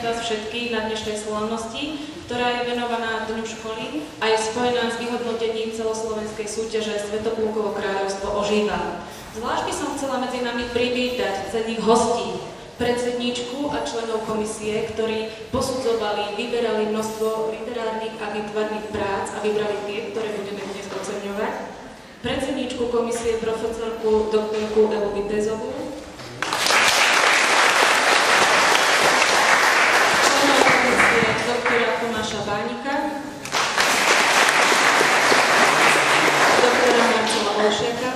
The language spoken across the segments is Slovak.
vás všetkých na dnešnej slávnosti, ktorá je venovaná Dňu školy a je spojená s vyhodnotením celoslovenskej súťaže Svätoplukovo kráľovstvo ožíva. Zvlášť by som chcela medzi nami privítať cenných hostí, predsedníčku a členov komisie, ktorí posudzovali, vyberali množstvo literárnych a výtvarných prác a vybrali tie, ktoré budeme dnes oceňovať. Predsedníčku komisie profesorku doktorku Evu Vitezovú, členov komisie doktora Tomáša Bánika, doktora Marcela Olšiaka,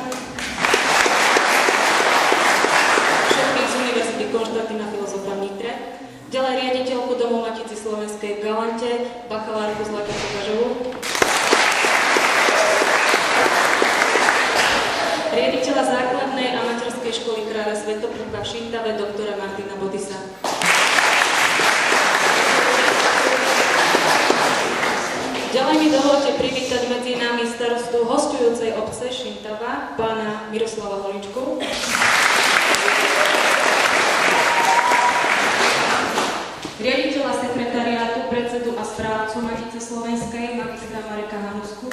všetkých z Univerzity Konštantína Filozofa v Nitre, ďalej riaditeľku Domu Matice Slovenskej v Galante, bakalárku Zlatu Kovažovú, riaditeľa základnej a materskej školy kráľa Svätopluka v Šintave, doktora Martina Bodisa. Ďalej mi dovolte privítať medzi nami starostu hosťujúcej obce Šintava, pána Miroslava Holičku. Riaditeľa sekretariátu, predsedu a správcu Matice Slovenskej, magistra Mareka Hanusku.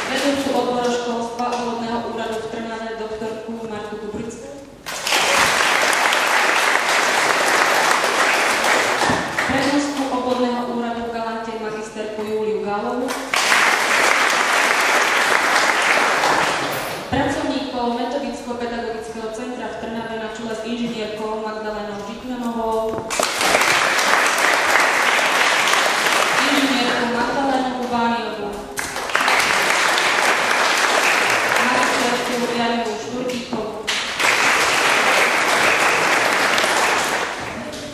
Vedúcu odboru školstva obvodného úradu v Trnave, doktorku Martu Kubricku. Prednostku obvodného úradu v Galante, magisterku Júliu Gálovú. Pracovníkov Metodicko-pedagogického centra v Trnave na čele s inžinierkou Magdalénou Žitňanovou. Inžinierku Magdalénu Bániovú. Janivu Šturtíkovú.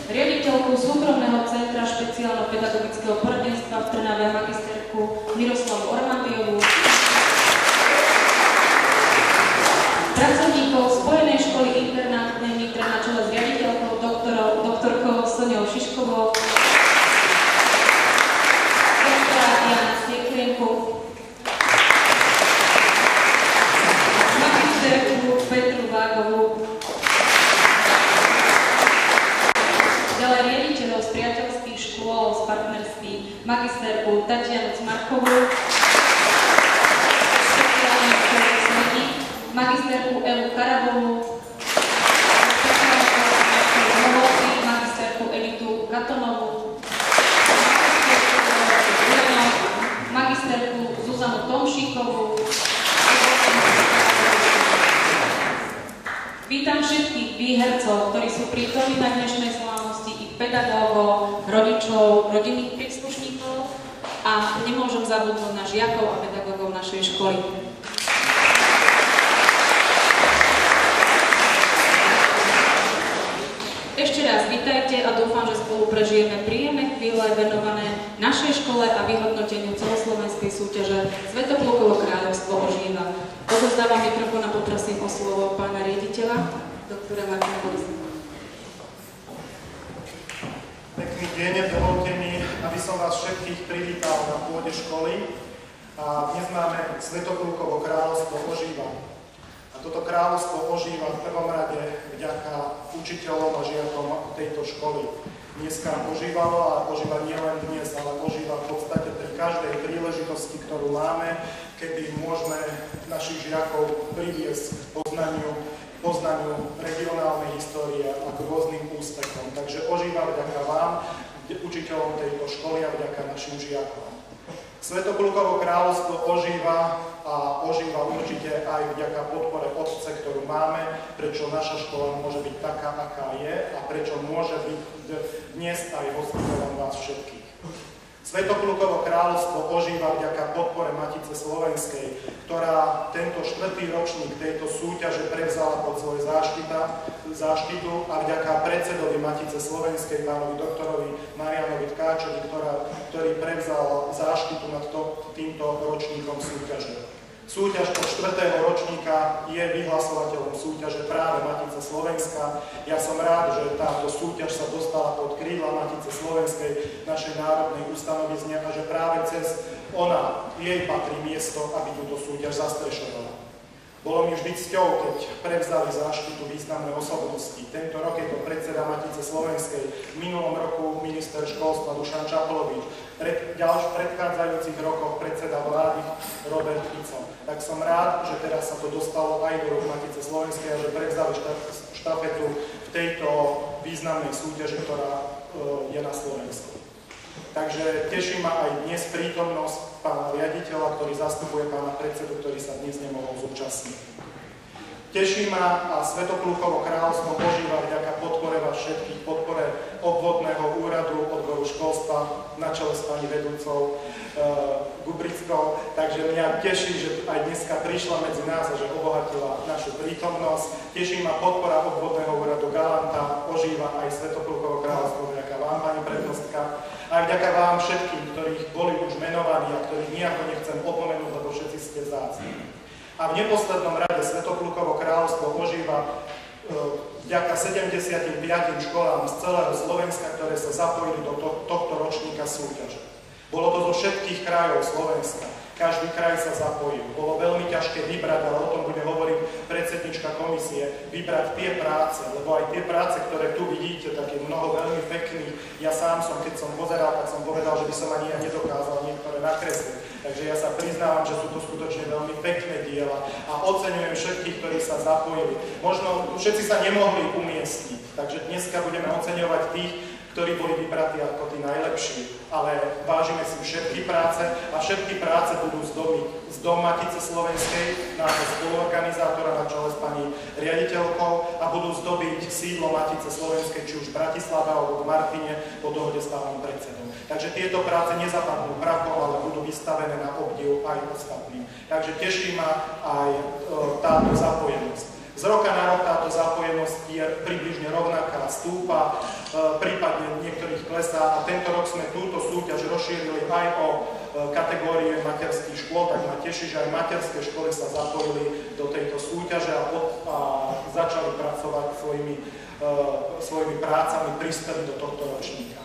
Riaditeľku súkromného centra špeciálno-pedagogického poradenstva v Trnave, magisterku Miroslavu Ormandiovú. Pracovníkov Spojenej školy internátnej Nitre na čele s riaditeľkou doktorkou Soňou Šiškovou. Doktora Jana Stieklenku. Petru Vágovú. Ďalej riaditeľov z priateľských škôl, z partnerství, magisterku Tatianu Cmarkovú, sociálnej školy Smedí, magisterku Evu Karabovú, magisterku Editu Katonovú, magisterku Zuzanu Tomšíkovú. Vítam všetkých výhercov, ktorí sú prítomní na dnešnej slávnosti, ich pedagógov, rodičov, rodinných príslušníkov a nemôžem zabudnúť na žiakov a pedagógov našej školy. Ešte raz vítajte a dúfam, že spolu prežijeme príjemné chvíle venované našej škole a vyhodnoteniu celoslovenskej súťaže Svätoplukovo kráľovstvo ožíva. Odovzdávam mikrofón a poprosím o slovo pána riaditeľa, doktora Martina Bodisa. Pekný deň, dovolte mi, aby som vás všetkých privítal na pôde školy. A dnes máme Svätoplukovo kráľovstvo ožíva. A toto kráľovstvo ožíva v prvom rade vďaka učiteľom a žiakom tejto školy. Dneska ožívalo a ožíva nielen dnes, ale ožíva v podstate pri každej príležitosti, ktorú máme, kedy môžeme našich žiakov priviesť k poznaniu regionálnej histórie a k rôznym úspechom. Takže ožíva vďaka vám, učiteľom tejto školy a vďaka našim žiakom. Svätoplukovo kráľovstvo ožíva a ožíva určite aj vďaka podpore obce, ktorú máme, prečo naša škola môže byť taká, aká je a prečo môže byť dnes aj hostiteľom vás všetkých. Svätoplukovo kráľovstvo ožíva vďaka podpore Matice Slovenskej, ktorá tento 4. ročník tejto súťaže prevzala pod svoje záštitu a vďaka predsedovi Matice Slovenskej, pánovi doktorovi Marianovi Tkáčovi, ktorý prevzal záštitu nad týmto ročníkom súťaže. Súťaž od 4. ročníka je vyhlasovateľom súťaže práve Matica Slovenská. Ja som rád, že táto súťaž sa dostala pod krídla Matice Slovenskej, našej národnej ustanovizne, a že práve cez jej patrí miesto, aby túto súťaž zastrešovala. Bolo mi vždy cťou, keď prevzali záštitu významné osobnosti. Tento rok je to predseda Matice slovenskej, v minulom roku minister školstva Dušan Čapolovič, predchádzajúcich rokoch predseda vlády Robert Fico. Tak som rád, že teraz sa to dostalo aj do rúk Matice slovenskej a že prevzali štafetu v tejto významnej súťaži, ktorá je na Slovensku. Takže teší ma aj dnes prítomnosť pána riaditeľa, ktorý zastupuje pána predsedu, ktorý sa dnes nemohol zúčastniť. Teší ma a Svätoplúkovo kráľovstvo ožíva vďaka podpore vás všetkých, podpore obvodného úradu odboru školstva na čele s pani vedúcou Gubrickou. Takže mňa teší, že aj dneska prišla medzi nás a že obohatila našu prítomnosť. Teší ma podpora obvodného úradu Galanta, ožíva aj Svätoplúkovo kráľovstvo vďaka vám, pani prednostka. Aj vďaka vám všetkým, ktorých boli už menovaní a ktorých nejako nechcem opomenúť, lebo všetci ste vzácni. A v neposlednom rade Svätoplúkovo kráľovstvo ožíva vďaka 75 školám z celého Slovenska, ktoré sa zapojili do tohto ročníka súťaže. Bolo to zo všetkých krajov Slovenska. Každý kraj sa zapojil. Bolo veľmi ťažké vybrať, ale o tom bude hovoriť predsednička komisie, vybrať tie práce, lebo aj tie práce, ktoré tu vidíte, tak je mnoho veľmi pekných. Ja sám som, keď som pozeral, tak som povedal, že by som ani ja nedokázal niektoré nakresliť. Takže ja sa priznávam, že sú to skutočne veľmi pekné diela a oceňujem všetkých, ktorí sa zapojili. Možno všetci sa nemohli umiestniť, takže dneska budeme oceňovať tých, ktorí boli vybratí ako tí najlepší. Ale vážime si všetky práce a všetky práce budú z Dom Matice slovenskej, nášho spoluorganizátora na čele s pani riaditeľkou a budú zdobiť sídlo Matice slovenskej, či už v Bratislave alebo v Martine po dohode s pánom predsedom. Takže tieto práce nezapadnú prachom, ale budú vystavené na obdiv aj ostatným. Takže teší ma aj táto zapojenosť. Z roka na rok táto zapojenosť je približne rovnaká, stúpa, prípadne niektorých klesá a tento rok sme túto súťaž rozšírili aj o kategórie materských škôl, tak ma teší, že aj materské školy sa zapojili do tejto súťaže a začali pracovať svojimi prácami, prispeli do tohto ročníka.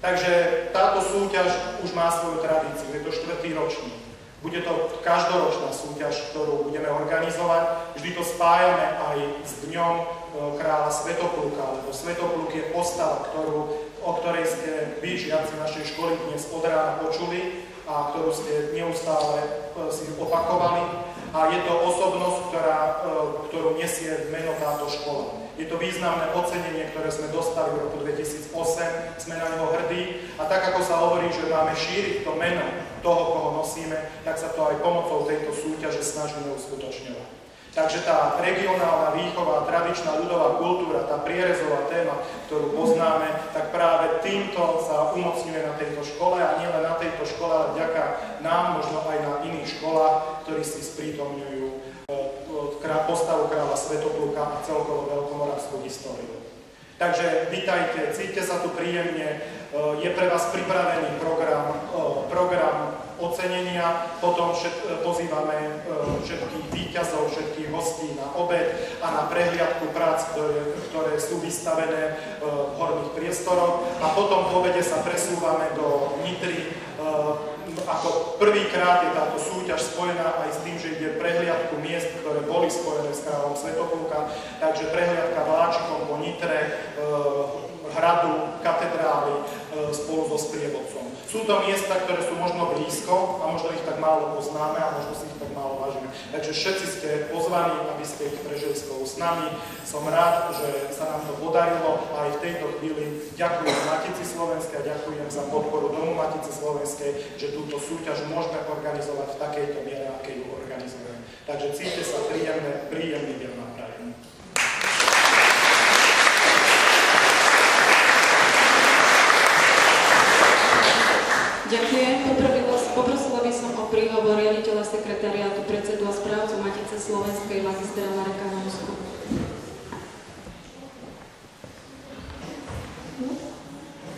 Takže táto súťaž už má svoju tradíciu, je to 4. ročník. Bude to každoročná súťaž, ktorú budeme organizovať. Vždy to spájame aj s dňom kráľa Svätoplúka, lebo Svätoplúk je postava, o ktorej ste vy, žiaci našej školy, dnes od rána počuli a ktorú ste neustále si opakovali. A je to osobnosť, ktorú nesie meno táto škola. Je to významné ocenenie, ktoré sme dostali v roku 2008, sme na neho hrdí a tak, ako sa hovorí, že máme šíriť to meno toho, koho nosíme, tak sa to aj pomocou tejto súťaže snažíme uskutočňovať. Takže tá regionálna výchova, tradičná ľudová kultúra, tá prierezová téma, ktorú poznáme, tak práve týmto sa umocňuje na tejto škole a nielen na tejto škole, ale vďaka nám, možno aj na iných školách, ktorí si sprítomňujú postavu kráľa Svätoplúka a celkovo veľkomoravskú históriu. Takže vítajte, cíťte sa tu príjemne, je pre vás pripravený program ocenenia, potom pozývame všetkých víťazov, všetkých hostí na obed a na prehliadku prác, ktoré sú vystavené v horných priestoroch a potom po obede sa presúvame do Nitry. Ako prvýkrát je táto súťaž spojená aj s tým, že ide prehliadku miest, ktoré boli spojené s kráľom Svätoplúka, takže prehliadka vláčikom po Nitre, hradu, katedrály spolu so sprievodcom. Sú to miesta, ktoré sú možno blízko a možno ich tak málo poznáme a možno si ich tak málo vážime. Takže všetci ste pozvaní, aby ste ich prežili spolu s nami. Som rád, že sa nám to podarilo a aj v tejto chvíli ďakujem Matici slovenskej a ďakujem za podporu Domu Matice slovenskej, že túto súťaž môžeme organizovať v takejto miere, akej ju organizujeme. Takže cíťte sa príjemný deň vám prajem. Ďakujem. Poprosila by som o príhovor riaditeľa sekretariátu, predsedu a správcu Matice slovenskej magistra Mareka Hansku.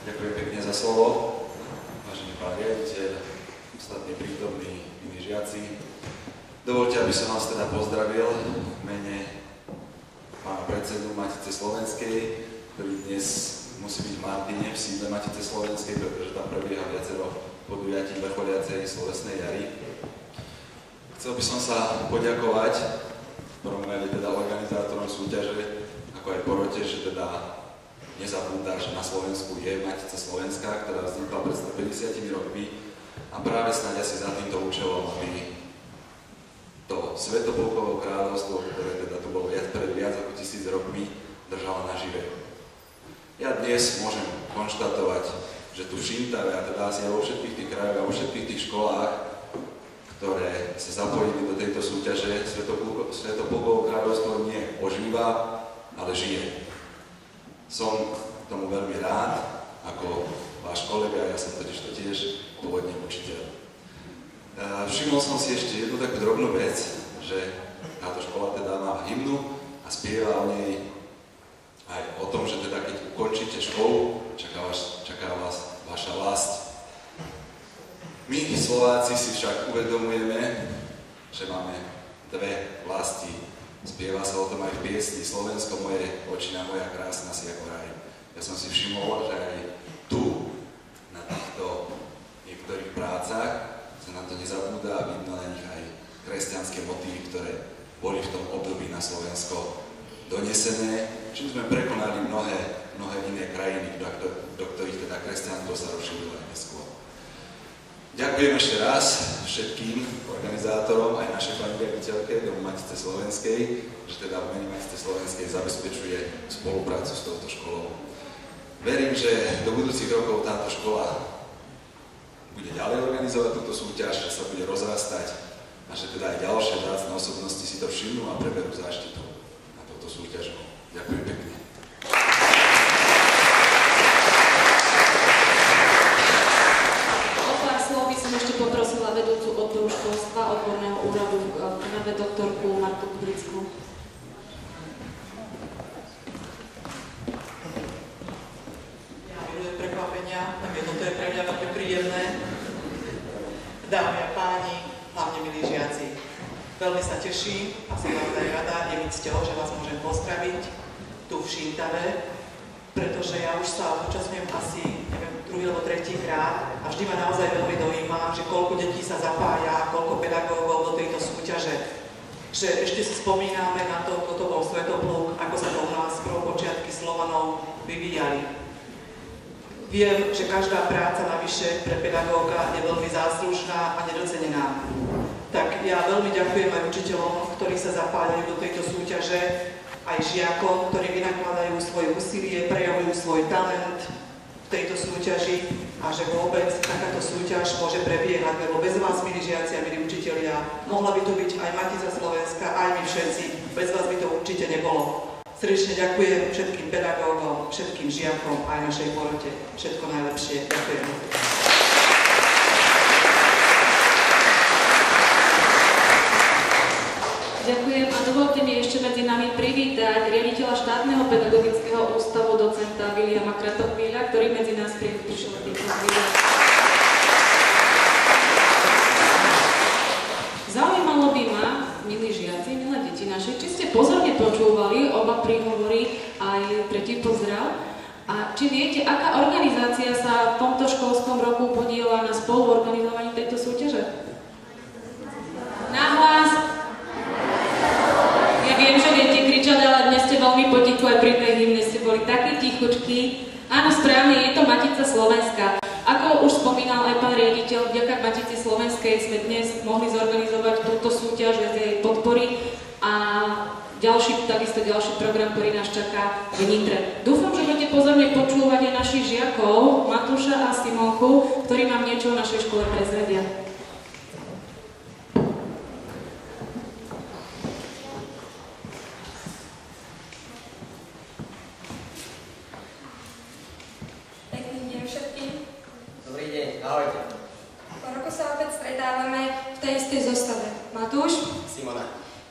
Ďakujem pekne za slovo. Vážený pán riaditeľ, ostatní prítomní milí žiaci. Dovoľte, aby som vás teda pozdravil v mene pána predsedu Matice slovenskej, ktorý dnes musí byť v Martine, v sídle Matice slovenskej, pretože tam prebieha viacero podujatí vrcholiacej slovesnej jary. Chcel by som sa poďakovať mojom mene teda organizátorom súťaže, ako aj porote, že teda nezabúda, že na Slovensku je Matica Slovenská, ktorá vznikla pred 150 rokmi a práve snáď asi za týmto účelom, aby to Svätopolkovo kráľovstvo, ktoré teda tu bolo pred viac ako 1000 rokmi, držalo nažive. Ja dnes môžem konštatovať, že tu v Šintave a teda asi aj vo všetkých tých krajoch a vo všetkých tých školách, ktoré sa zapojili do tejto súťaže, Svätopolkovo kráľovstvo nie ožíva, ale žije. Som tomu veľmi rád, ako váš kolega, ja som totiž to tiež pôvodne učiteľ. Všimol som si ešte jednu takú drobnú vec, že táto škola teda má hymnu a spieva o nej aj o tom, že teda keď ukončíte školu, čaká vás vaša vlast. My Slováci si však uvedomujeme, že máme dve vlasti. Spieva sa o tom aj v piesni Slovensko moje, očina moja krásna si ako raj. Ja som si všimol, že aj tu, na týchto niektorých prácach, sa na to nezabúda a vidno na nich aj kresťanské motívy, ktoré boli v tom období na Slovensko donesené, čím sme prekonali mnohé iné krajiny, do ktorých teda kresťanstvo sa rozšírilo aj neskôr. Ďakujem ešte raz všetkým organizátorom, aj našej pani riaditeľke Domu Matice Slovenskej, že teda v mene Matice Slovenskej zabezpečuje spoluprácu s touto školou. Verím, že do budúcich rokov táto škola bude ďalej organizovať túto súťaž, že sa bude rozrastať a že teda aj ďalšie vzácne osobnosti si to všimnú a preberú záštitu na touto súťažu. Ďakujem pekne. Ešte poprosila vedúcu odboru školstva odborného úradu práve doktorku Martu Kubrickú. Ja milujem prekvapenia, tak to je pre mňa veľmi príjemné. Dámy a páni, hlavne milí žiaci, veľmi sa teším a som naozaj rada, je mi cťou, že vás môžem pozdraviť tu v Šintave, pretože ja už sa zúčastňujem asi, druhý alebo tretí krát a vždy ma naozaj veľmi dojíma, že koľko detí sa zapája, koľko pedagógov do tejto súťaže. Že ešte si spomíname na to, kto to bol Svetopluk, ako sa to u nás prvopočiatky Slovanov vyvíjali. Viem, že každá práca navyše pre pedagóga je veľmi záslužná a nedocenená. Tak ja veľmi ďakujem aj učiteľom, ktorí sa zapájajú do tejto súťaže, aj žiakom, ktorí vynakladajú svoje úsilie, prejavujú svoj talent tejto súťaži a že vôbec takáto súťaž môže prebiehať, lebo bez vás, milí žiaci a milí učitelia, mohla by to byť aj Matica Slovenská, aj my všetci, bez vás by to určite nebolo. Srdečne ďakujem všetkým pedagógom, všetkým žiakom aj našej porote. Všetko najlepšie. Ďakujem. Ďakujem a dovolte mi ešte medzi nami privítať riaditeľa štátneho pedagogického ústavu docenta Viliama Kratochvíľa, ktorý medzi nás prišiel v týchto chvíľach. Zaujímalo by ma, milí žiaci, milé deti naše, či ste pozorne počúvali oba príhovory aj tretí pozdrav a či viete, aká organizácia sa v tomto školskom roku podiela na spoluorganizovaní tejto súťaže? Nahlas! Ja viem, že viete kričať, ale dnes ste veľmi potichu, aj pri tej hymne ste boli takí tichučky. Áno, správne, je to Matica Slovenská. Ako už spomínal aj pán riaditeľ, vďaka Matici Slovenskej sme dnes mohli zorganizovať túto súťaž z jej podpory a takisto ďalší program, ktorý nás čaká v Nitre. Dúfam, že budete pozorne počúvať aj našich žiakov, Matúša a Simonku, ktorí vám niečo o našej škole prezvedia. Ahojte. Po roku sa opäť stretávame v tej istej zostave. Matúš? Simona.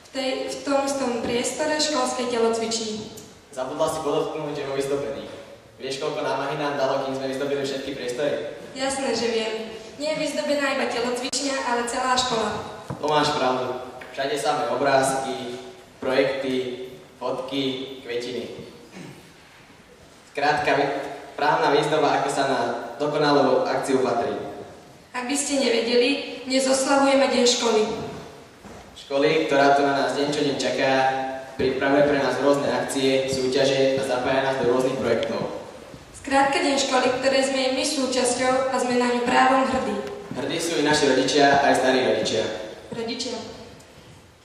V tom istom priestore školskej telocvični. Zabudla si podotknúť, že vo vyzdobených. Vieš, koľko námahy nám dalo, kým sme vyzdobili všetky priestory? Jasné, že viem. Nie je vyzdobená iba telocvičňa, ale celá škola. To máš pravdu. Všade samé obrázky, projekty, fotky, kvetiny. Skrátka, právna výzdoba, ako sa na dokonalú akciu patrí. Ak by ste nevedeli, dnes oslavujeme Deň školy. Školy, ktorá tu na nás deň čo deň čaká pripravuje pre nás rôzne akcie, súťaže a zapája nás do rôznych projektov. Skrátka deň školy, ktorej sme i my súčasťou a sme na ňu právom hrdí. Hrdí sú i naši rodičia, aj starí rodičia. Rodičia.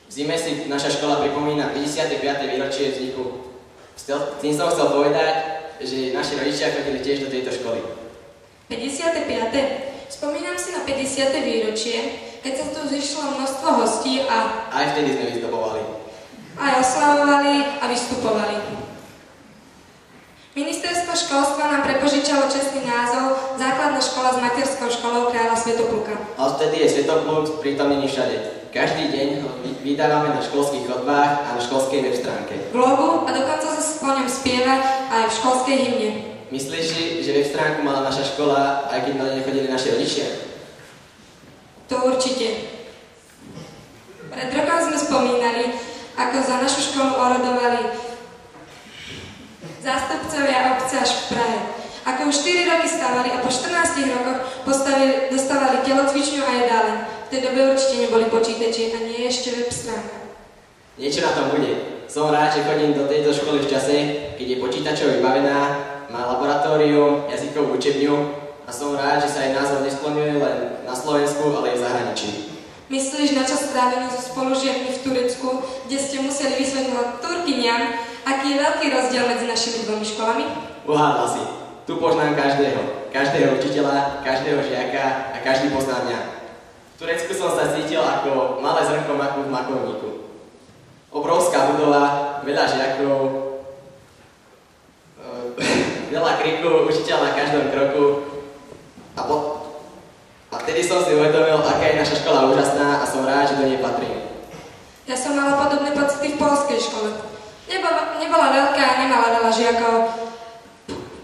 V zime si naša škola pripomína 55. výročie vzniku. Tým som chcel povedať, že naši rodičia chodili tiež do tejto školy. 55. Spomínam si na 50. výročie, keď sa tu zišlo množstvo hostí a... Aj vtedy sme vyzdobovali. Aj oslavovali a vystupovali. Ministerstvo školstva nám prepožičalo čestný názov Základná škola s materskou školou kráľa Svätopluka. A vtedy je Svätopluk prítomnený všade. Každý deň ho vydávame na školských chodbách a na školskej web stránke. V blogu a dokonca sa o ňom spieva aj v školskej hymne. Myslíš si, že web stránku mala naša škola, aj keď na nej chodili naši rodičia? To určite. Pred rokom sme spomínali, ako za našu školu orodovali zástupcovia obce až v Prahe. Ako už 4 roky stavali a po 14 rokoch dostávali telocvičňu a jedáleň. V tej dobe určite neboli počítači a nie ešte web stránka. Niečo na tom bude. Som rád, že chodím do tejto školy v čase, keď je počítačov vybavená, má laboratórium, jazykovú učebňu a som rád, že sa jej názov neskloňuje len na Slovensku, ale aj v zahraničí. Myslíš na čas strávený so spolužiakmi v Turecku, kde ste museli vysvetľovať Turkyňam, aký je veľký rozdiel medzi našimi dvomi školami? Uhádla si. Tu poznám každého učiteľa, každého žiaka a každý pozná mňa. V Turecku som sa cítil ako malé zrnko maku v makovníku. Obrovská budova, veľa žiakov, veľa kriku, učiteľ na každom kroku a vtedy som si uvedomil, aká je naša škola úžasná a som rád, že do nej patrím. Ja som mala podobné pocity v poľskej škole. Nebola veľká a nemala veľa žiakov.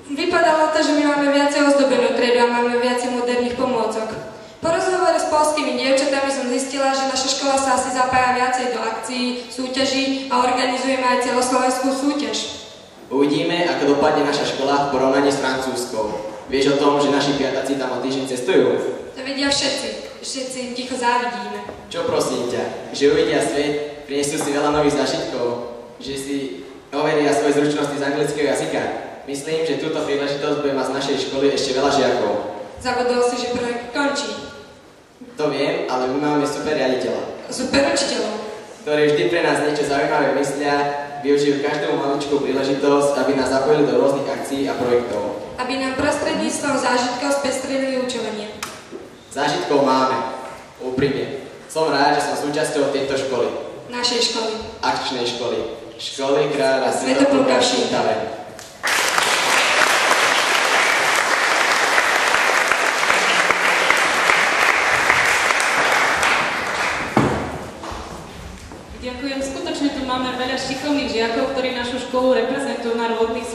Vypadalo to, že my máme viacej ozdobenú triedu a máme viacej moderných pomôcok. Po rozhovore s poľskými dievčatami som zistila, že naša škola sa asi zapája viacej do akcií, súťaží a organizujeme aj celoslovenskú súťaž. Uvidíme, ako dopadne naša škola v porovnaní s francúzskou. Vieš o tom, že naši piataci tam o týždeň cestujú? To vedia všetci. Všetci im ticho závidíme. Čo prosím ťa? Že uvidia svet, prinesú si veľa nových zážitkov, že si overia svoje zručnosti z anglického jazyka. Myslím, že túto príležitosť bude mať z našej školy ešte veľa žiakov. Zabudol si, že projekt končí. To viem, ale my máme super riaditeľa. Super učiteľov. Ktorí vždy pre nás niečo zaujímavé myslia, využijú každú maličkú príležitosť, aby nás zapojili do rôznych akcií a projektov. Aby nám prostredníctvom zážitkov spestrili vyučovanie. Zážitkov máme. Úprimne. Som rád, že som súčasťou tejto školy. Našej školy. Akčnej školy. Školy kráľa Svätopluka v Šintave. Ďakujem. Skutočne tu máme veľa šikovných žiakov, ktorí našu školu reprezentujú na rôznych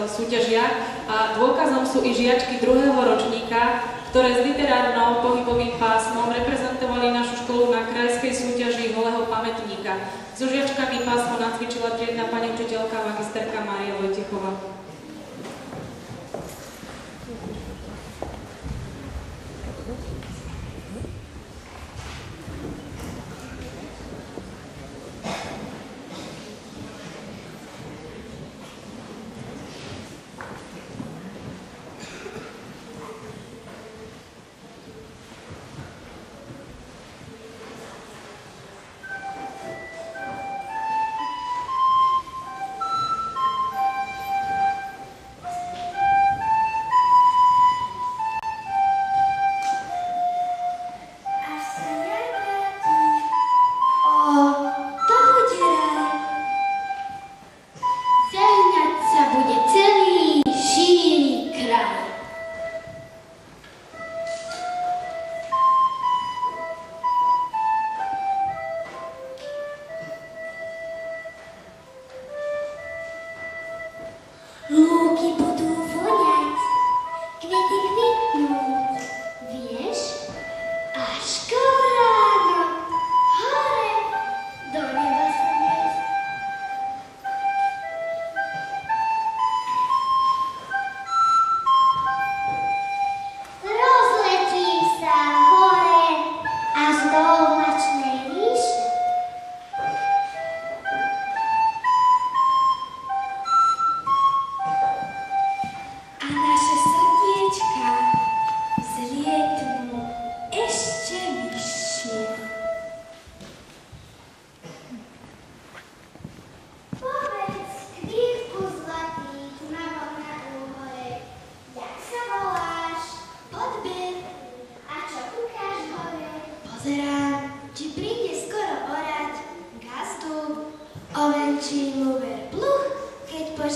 súťažiach a dôkazom sú i žiačky 2. ročníka, ktoré s literárnou pohybovým pásmom reprezentovali našu školu na krajskej súťaži Holého pamätníka. So žiačkami pásmo nacvičila triedna pani učiteľka magisterka Mária Vojtechová.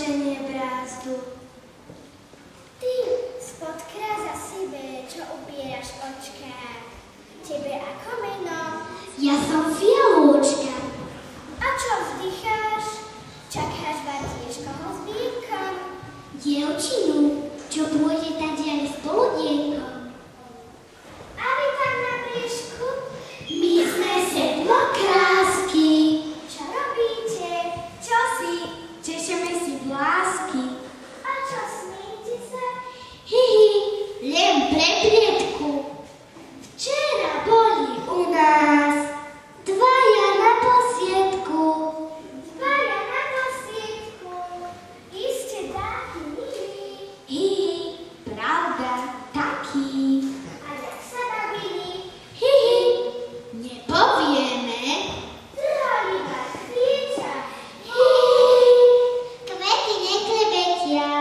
oblečenie brázdu. Ty, spod kráza sivé, čo ubieraš očká, tebe ako meno? Ja som Fialôčka. A čo vzdycháš? Čakáš Bartiežkoho s vínkom? Dievčinu, čo pôjde tadiaľ s poludienkom. A vy tam na briežku? My sme sedlo krásky. Čo robíte? Čo si? Češeme si vlásky. A čo smíte sa? Hihi, len pre plietku. Včera boli u nás dvaja na posiedku. Dvaja na posiedku. Iste takí milí. Hihi, pravda, taký. A jak sa bavili? Hihi, nepovieme. Drali vás chvíľa. Hihi, kvety neklebetia.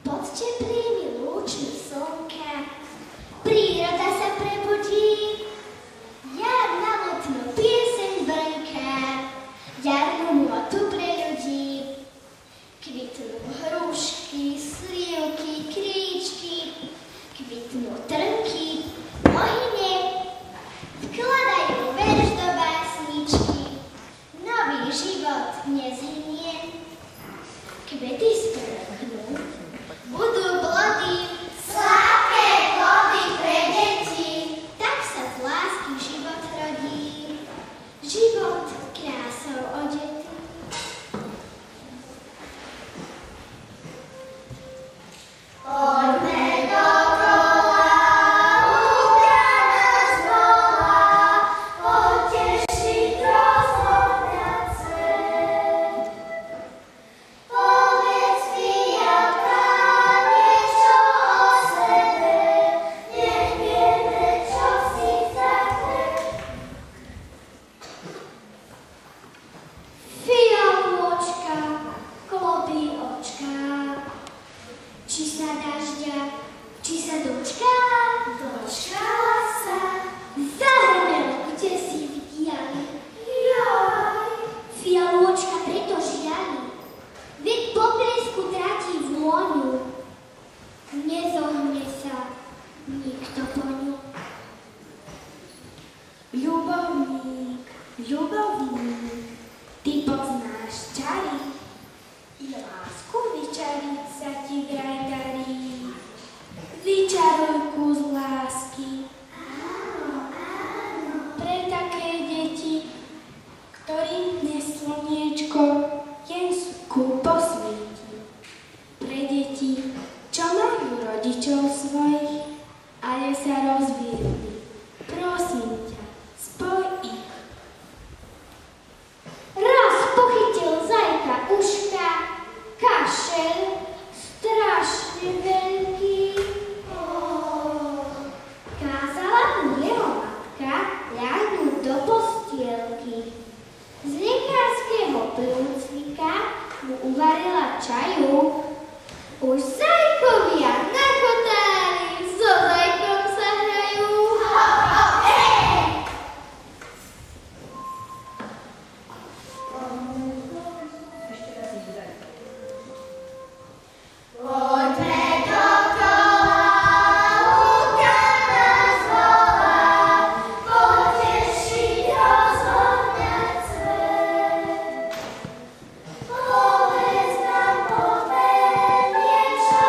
Pod teplými lúčmi slnka príroda sa prebudí. Jarná letnú pieseň brnká, jarnú notu pre ľudí. Kvitnú hrušky, slivky, kríčky, kvitnú trnky, mohyne. Vkladajú verš do básničky, nový život nezhynie. Kvety sprchnú, budú plody, sladké plody pre deti. Tak sa z lásky život rodí, život krásou odetý. Poďme dokola, ľudia nás volá, potešiť, rozhodňať svet. Povedz fialka niečo o sebe, nech vieme, čo si chce. Fialôčka, klopí očka, či sa dažďa, či sa dočká? Dočkala sa. Zahrmelo, kde si vidiali. Jaj. Fialôčka preto žiali, veď po blesku tratí vôňu. Nezohne sa nikto po ňu. Ľubovník, ľubovník, ty poznáš čary, i lásku vyčariť sa ti vraj darí. Vyčaruj kus lásky. Áno, áno. Pre také deti, ktorým dnes slniečko jensku posvieti. Pre deti, čo majú rodičov svojich, ale sa rozviedli. Prosím ťa, spoj ich. Raz pochytil zajka uška, kašel, strašne veľký. Kázala mu jeho matka ľahnúť do postielky. Z lekárskeho plúcvika mu uvarila čaju. Už zajkovia na kotári so zajkom sa hrajú. Poďme dokola, ľudia nás volá, potešiť, rozhodňať svet. Povedz nám, niečo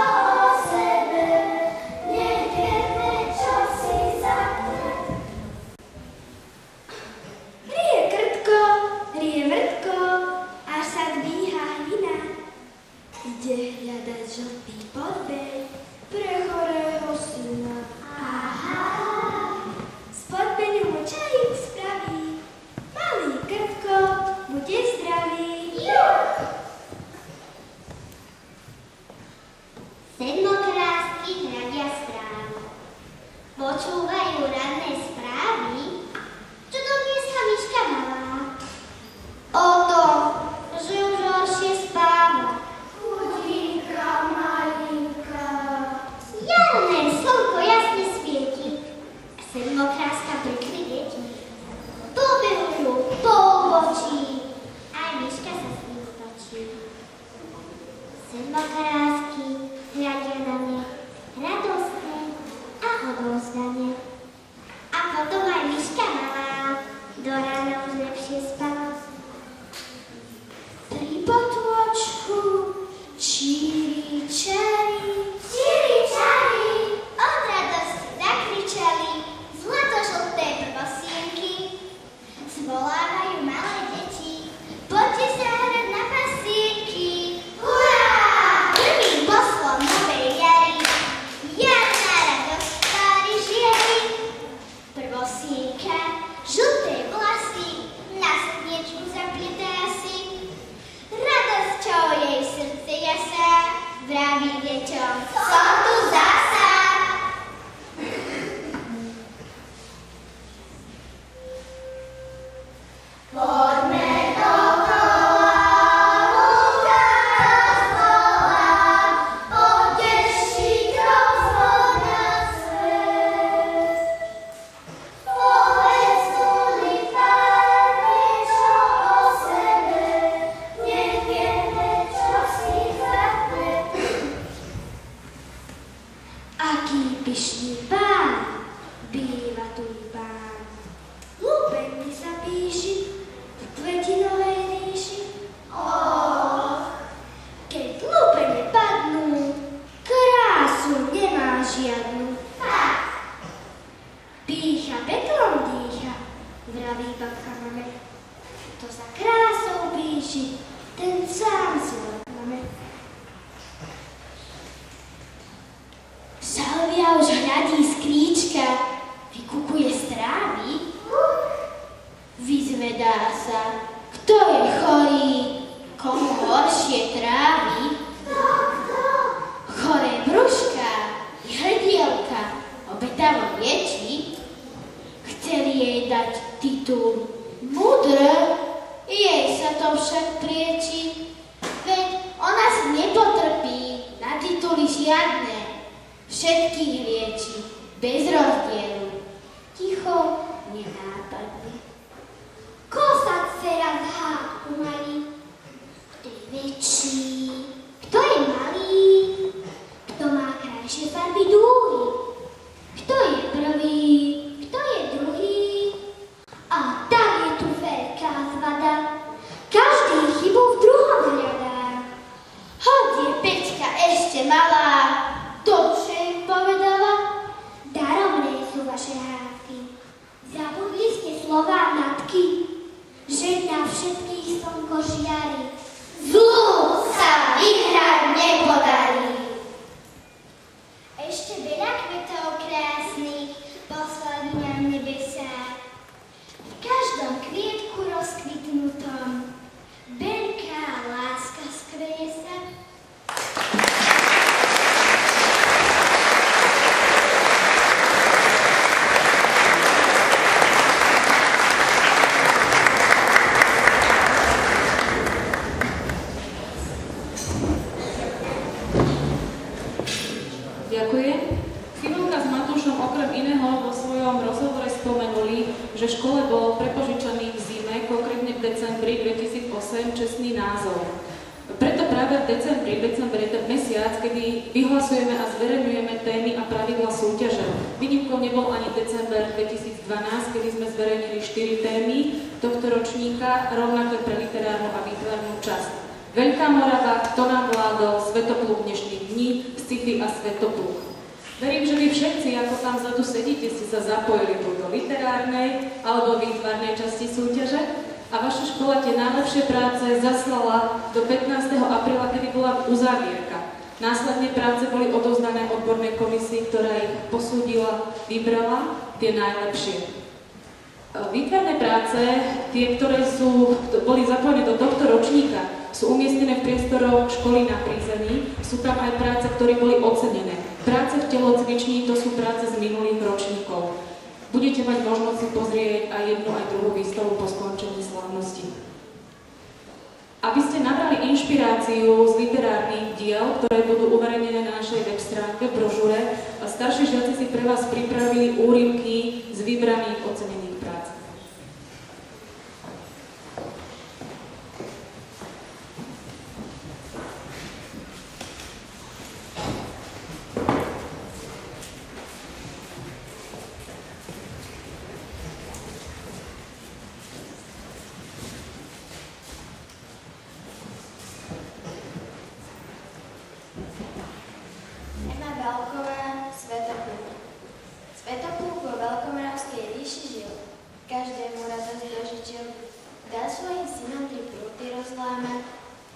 vrásky hľadia na mňa, radostné a odovzdanie. A potom aj myška malá do rána už lepšie spala. Pri potôčku číri čari, od radosti zakričali zlatožlté prvosienky. Zvolávajú malé deti, poďte sa hrať na pasienky. Hurá! Prvým poslom novej jary, jarná radosť tvári žiari. Prvosienka, žlté vlasy, na srdiečku zaplietá si. Radosťou jej srdce jasá, vraví deťom, som tu zasa. Poďme dokola, Luka nás volá, poteší rozhod na svet. Povedzuli pár niečo o sebe, nech vieme, čo si chce. Aký pyšný pán, býva tu pán. Lupeňky sa píši v kvetinovej ríši. Keď lupene padnú, krásu nemá žiadnu. Pícha peklom dýcha, vraví babka mame. Kto za krásou píši, ten sám si máme. Salvia už hľadí z kríčka, vykukuje strávy. Vyzvedá sa, kto je chorý, komu horšie trávi. Choré brúška i hrdielka obetavo liečí. Chceli jej dať titul múdr, jej sa to však prieči. Veď ona si nepotrpí na tituly žiadne, všetkých lieči bez rozdielu, ticho, nenápadne. Kosa dcera z hádku malý, kto je väčší, kto je malý, kto má krajšie farby dúhy, kto je prvý, kto je druhý. A tak je tu veľká zvada, každý chybu v druhom hľadá. Hoď je Peťka ešte malá, dobře im povedala, daromné sú vaše hádky. Zabudli ste slová matky, že na všetkých slnko žiari. Zlu sa vyhrať nepodarí. Ešte veľa kvetov krásnych poslali nám nebesá. V každom kvietku rozkvitnutom veľká láska skryje sa. Ďakujem. Fivolka s Matúšom okrem iného vo svojom rozhovore spomenuli, že škole bol prepožičaný v zime, konkrétne v decembri 2008, čestný názov. Preto práve v decembri je ten mesiac, kedy vyhlasujeme a zverejňujeme témy a pravidla súťaže. Výnimkou nebol ani december 2012, kedy sme zverejnili 4 témy tohto ročníka, rovnako pre literárnu a výtvarnú časť. Veľká Morava, Kto nám vládol, Svetopluk dnešných dní, Sci-fi a Svetopluk. Verím, že vy všetci, ako tam vzadu sedíte, ste sa zapojili buď do literárnej alebo výtvarnej časti súťaže a vaša škola tie najlepšie práce zaslala do 15. apríla, kedy bola uzávierka. Následne práce boli odovzdané odbornej komisii, ktorá ich posúdila, vybrala tie najlepšie. Výtvarné práce, tie, ktoré boli zapojené do tohto ročníka, sú umiestnené v priestoroch školy na prízemí. Sú tam aj práce, ktoré boli ocenené. Práce v telocvični, to sú práce z minulých ročníkov. Budete mať možnosť si pozrieť aj jednu, aj druhú výstavu po skončení slávnosti. Aby ste nabrali inšpiráciu z literárnych diel, ktoré budú uverejnené na našej web stránke v brožúre, starší žiaci si pre vás pripravili úryvky z vybraných ocenených prác. zlámať,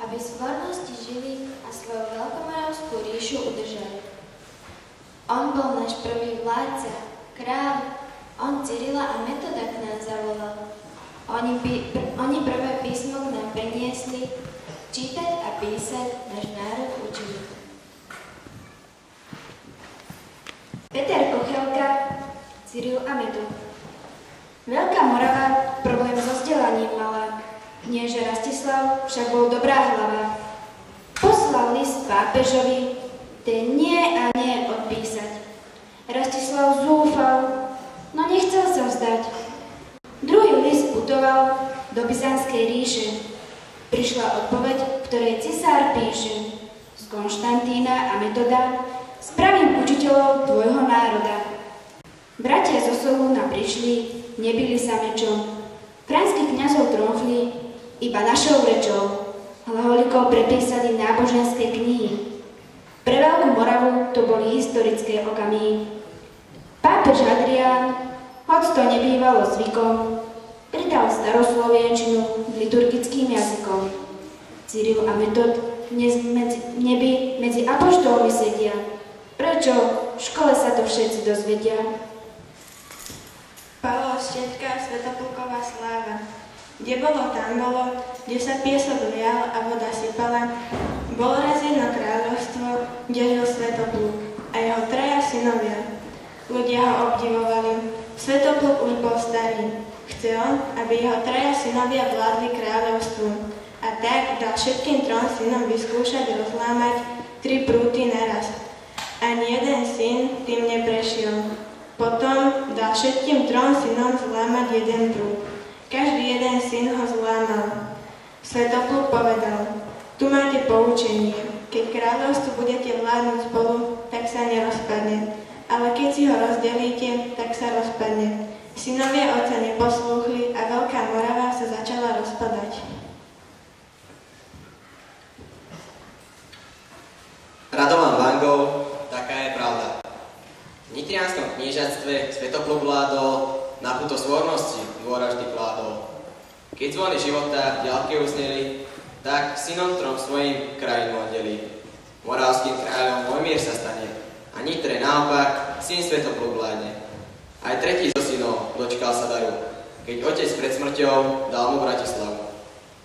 aby svornosti žili a svoju veľkomoravskú ríšu udržali. On bol náš prvý vládca, kráľ, on Cyrila a Metoda k nám zavolal. Oni prvé písmo k nám priniesli, čítať a písať náš národ učili. Peter Kochelka, Cyril a Metod. Veľká Morava problém so vzdelaním mala. Knieža Rastislav však bol dobrá hlava. Poslal list pápežovi, ten nie a nie odpísať. Rastislav zúfal, no nechcel sa vzdať. Druhý list putoval do Byzantskej ríše. Prišla odpoveď, v ktorej cisár píše: z Konštantína a Metoda spravím učiteľov tvojho národa. Bratia zo Solúna prišli, nebili sa mečom. Franských kňazov tromfli iba našou rečou. Hlaholikou prepísali náboženské knihy. Pre Veľkú Moravu to boli historické okamihy. Pápež Adrián, hoď to nebývalo zvykom, pridal staroslovenčinu liturgickým jazykom. Cyril a Metod dnes medzi apoštolmi sedia. Prečo? V škole sa to všetci dozvedia. Pavol Štetka, Svätopluková sláva. Kde bolo, tam bolo, kde sa piesok lial a voda sypala. Bolo raz jedno kráľovstvo, kde žil Svätopluk a jeho 3 synovia. Ľudia ho obdivovali. Svätopluk už bol starý. Chcel, aby jeho 3 synovia vládli kráľovstvu. A tak dal všetkým 3 synom vyskúšať rozlámať 3 prúty naraz. Ani jeden syn tým neprešiel. Potom dal všetkým 3 synom zlámať jeden prúd. Každý jeden syn ho zlámal. Svätopluk povedal: tu máte poučenie. Keď kráľovstvu budete vládnuť spolu, tak sa nerozpadne. Ale keď si ho rozdelíte, tak sa rozpadne. Synovia otca neposlúchli a Veľká Morava sa začala rozpadať. Radovan Vangov, taká je pravda. V nitrianskom kniežatstve Svätopluk vládol, na puto svornosti dôra vždy kládol. Keď zvony života ďalke uzneli, tak synom 3 svojim krajinu oddelí. Moravským kráľom Mojmír sa stane a Nitre naopak syn Svätopluk vládne. Aj tretí zo synov dočkal sa daru, keď otec pred smrťou dal mu Bratislavu.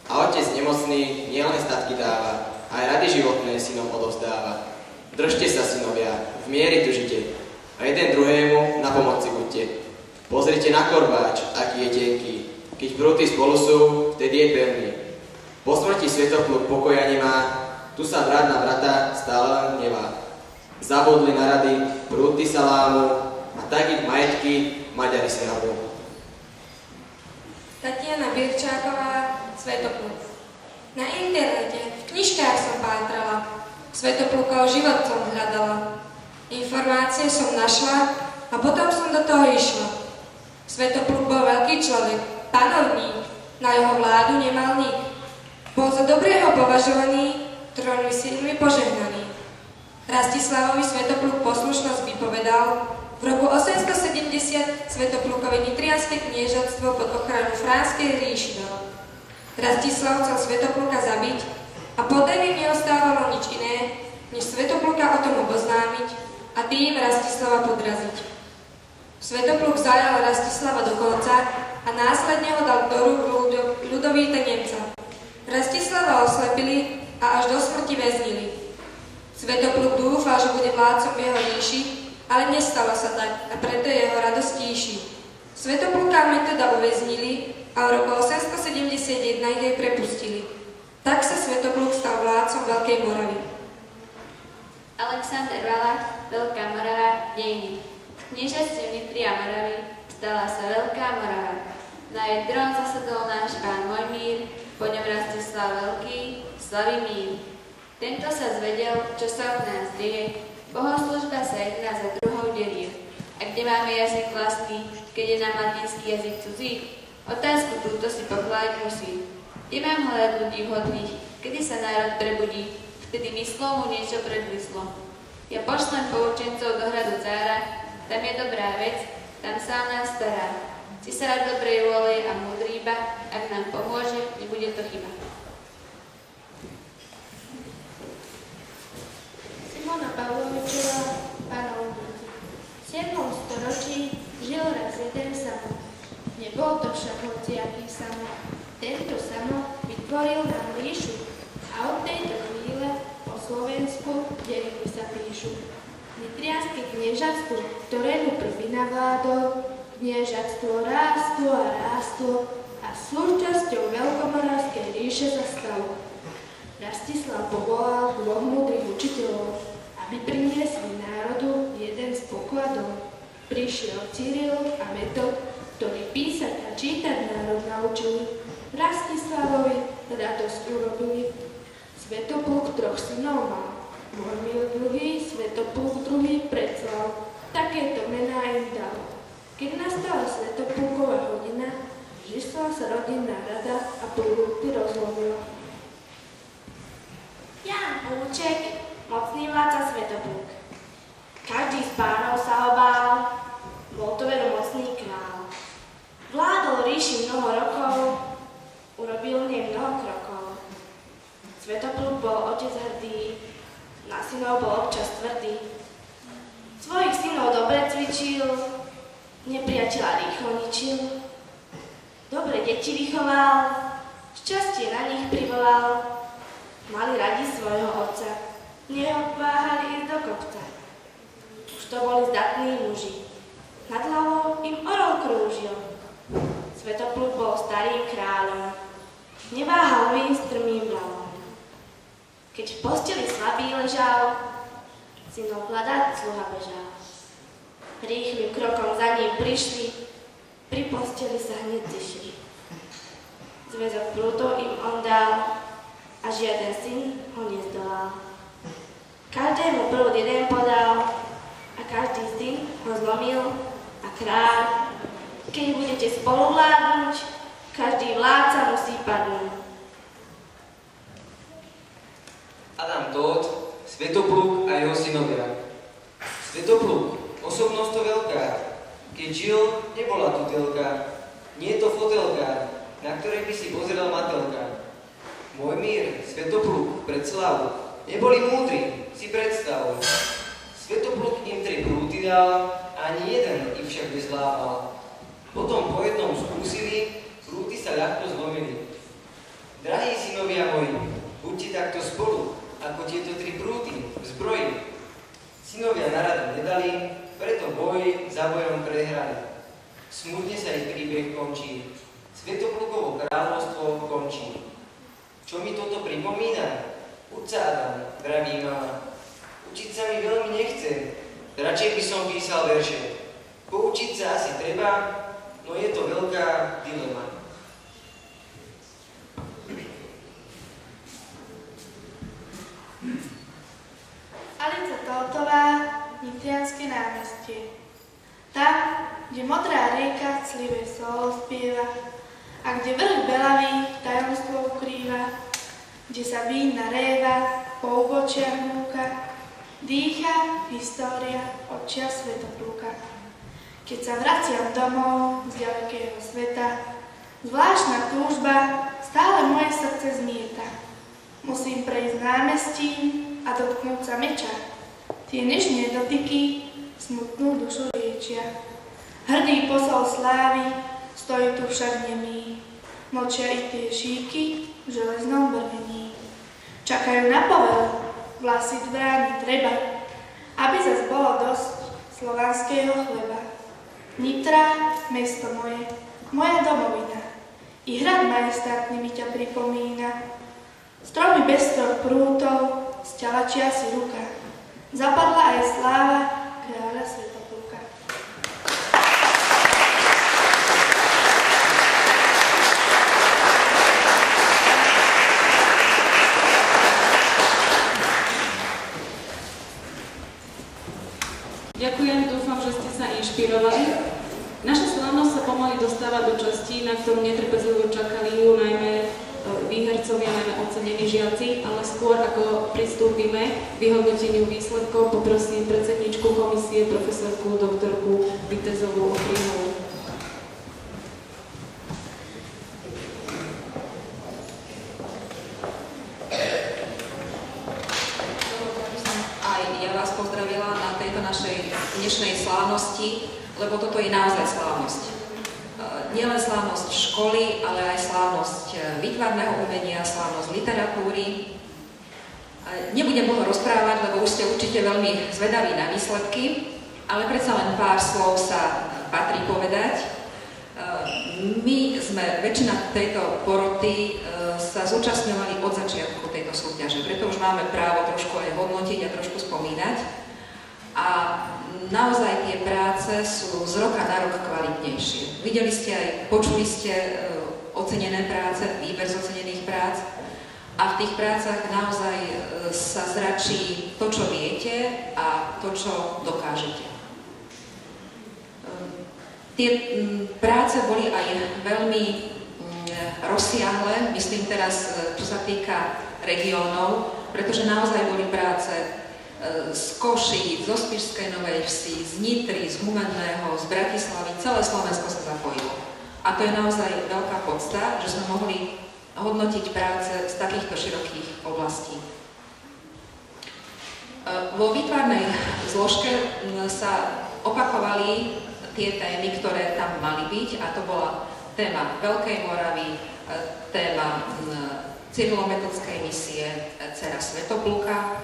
A otec nemocný nielen statky dáva, aj rady životné synom odovzdáva. Držte sa, synovia, v miery tužite a jeden druhému na pomoci buďte. Pozrite na korbáč, aký je tenký, keď prúty spolu sú, vtedy je pevný. Po smrti Svätopluk pokoja nemá, tu sa brat na brata stále len hnevá. Zabudli na rady, prúty sa lámu a tak ich majetky Maďari si rabú. Tatiana Birčáková, Svätopluk. Na internete, v knižkách som pátrala, Svätoplukov život som hľadala. Informácie som našla a potom som do toho išla. Svätopluk bol veľký človek, panovník, na jeho vládu nemal nik. Bol za dobrého považovaný, 3 synmi požehnaný. Rastislavovi Svätopluk poslušnosť vypovedal. V roku 870 Svätoplukovi nitrianske kniežatstvo pod ochranu Franskej ríši dal. Rastislav chcel Svätopluka zabiť a potom im neostávalo nič iné, než Svätopluka o tom oboznámiť a tým Rastislava podraziť. Svätopluk zajal Rastislava do konca a následne ho dal do rúk Ľudovíta Nemca. Rastislava oslepili a až do smrti väznili. Svätopluk dúfal, že bude vládcom v jeho ríši, ale nestalo sa tak a preto jeho radosť tíši. Svätopluka Metoda uväznili a v roku 871 jej prepustili. Tak sa Svätopluk stal vládcom Veľkej Moravy. Alexander Valach, Veľká Morava, dejiny. V kniežatstve Nitria Moravy stala sa Veľká Morava. Na jej trón zasadol náš pán Mojmír, po ňom Rastislav Veľký, slavý mír. Tento sa zvedel, čo sa v nás deje, bohoslúžba sa jedna za druhou delie. A kde máme jazyk vlastný, keď je nám latinský jazyk cudzí? Otázku túto si pokládať musí. Kde mám hľadať ľudí vhodných, kedy sa národ prebudí, vtedy myslou mu niečo predvislo. Ja pošlem poučencov do hradu cára, tam je dobrá vec, tam sám nás stará. Cisár dobrej vôle a múdry iba, ak nám pomôže, nebude to chyba. Vytvoril nám ríšu a od tejto chvíle po Slovensku dejiny sa píšu. Nitrianske kniežatstvo, ktorému prvý navládol, kniežatstvo rástlo a rástlo a súčasťou Veľkomoravskej ríše sa stalo. Rastislav povolal dvoch múdrych učiteľov, aby priniesli národu jeden z pokladov. Prišiel Cyril a Metod, ktorí písať a čítať národ naučili. Rastislavovi radosť urobili. Svetopluk 3 synov mal. Mojmír druhý, Svetopluk druhý, Preslav. Takéto mená im dal. Keď nastala Svetopluková hodina, žišla sa rodinná rada a plúty rozlovila. Ján Púček, mocný vládca Svetopluk. Každý z pánov sa ho bál, bol to veru mocný král. Vládol ríši mnoho rokov, urobil nej mnoho krokov. Svetopluk bol otec hrdý, na synov bol občas tvrdý. Svojich synov dobre cvičil, nepriateľa rýchlo ničil. Dobre deti vychoval, šťastie na nich privolal. Mali radi svojho otca, neobváhali ísť do kopca. Už to boli zdatní muži, nad hlavou im orol krúžil. Svetopluk bol starým kráľom, neváhal výjsť strmým bralom. Keď v posteli slabý ležal, synov hľadať sluha bežal. Rýchlym krokom za ním prišli, pri posteli sa hneď zišli. Zväzok prútov im on dal, a žiaden syn ho nezdolal. Každému prúd jeden podal, a každý syn ho zlomil, a kráľ, keď budete spolu vládnuť, každý vládca musí padnúť. Adam Tóth, Svetopluk a jeho synovia. Svetopluk, osobnosť to veľká. Keď žil, nebola tu telka. Nie je to fotelka, na ktorej by si pozrel matelka. Mojmír, Svetopluk, Preslav, neboli múdri, si predstav. Svetopluk im 3 prúty dal, ani jeden ich však nezlámal. Potom po jednom skúsili, prúty sa ľahko zlomili. Drahí synovia moji, buďte takto spolu, ako tieto 3 prúty v zbroji. Synovia naradu nedali, preto boj za bojom prehrali. Smutne sa ich príbeh končí. Svetoplukovo kráľovstvo končí. Čo mi toto pripomína? Učca Adam, vraví mama. Učiť sa mi veľmi nechce, radšej by som písal verše. Poučiť sa asi treba, no je to veľká dilema. Alica Tóthová, Nitrianske námestie. Tam, kde modrá rieka clivé solo spieva a kde vrch Belavy tajomstvo ukrýva, kde sa vínna réva po ubočiach núka, dýcha história od čias Svetopluka. Keď sa vraciam domov z ďalekého sveta, zvláštna túžba stále moje srdce zmieta. Musím prejsť námestím a dotknúť sa meča. Tie nežné dotyky smutnú dušu liečia. Hrdý posol slávy stojí tu však nemý. Mlčia i tie šíky v železnom brvení. Čakajú na povel, vlasy dráni treba, aby zas bolo dosť slovanského chleba. Nitra, mesto moje, moja domovina, i hrad majestátny mi ťa pripomína. Stromy bez 3 prútov, sťalačia si ruka, zapadla aj sláva kráľa Svetopluka. Ďakujem, dúfam, že ste sa inšpirovali. Naša slávnosť sa pomaly dostáva do časti, na ktorú netrpezlivo čakali najmä výhercovia, najmä ocenení žiaci, ale skôr ako pristúpime k vyhodnoteniu výsledkov, poprosím predsedničku komisie, profesorku, doktorku Vitezovú Ochrínovú. Aj ja vás pozdravila na tejto našej dnešnej slávnosti, lebo toto je naozaj slávnosť. nielen slávnosť školy, ale aj slávnosť výtvarného umenia, slávnosť literatúry. Nebudem dlho rozprávať, lebo už ste určite veľmi zvedaví na výsledky, ale predsa len pár slov sa patrí povedať. My sme, väčšina tejto poroty sa zúčastňovali od začiatku tejto súťaže, preto už máme právo trošku aj hodnotiť a trošku spomínať. A naozaj tie práce sú z roka na rok kvalitnejšie. Videli ste aj, počuli ste ocenené práce, výber z ocenených prác a v tých prácach naozaj sa zračí to, čo viete a to, čo dokážete. Tie práce boli aj veľmi rozsiahle, myslím teraz, čo sa týka regiónov, pretože naozaj boli práce z Košíc, zo Spišskej Novej Vsi, z Nitry, z Humenného, z Bratislavy, celé Slovensko sa zapojilo. A to je naozaj veľká podsta, že sme mohli hodnotiť práce z takýchto širokých oblastí. Vo výtvarnej zložke sa opakovali tie témy, ktoré tam mali byť, a to bola téma Veľkej Moravy, téma cyrilometodickej misie Dcera Svätopluka,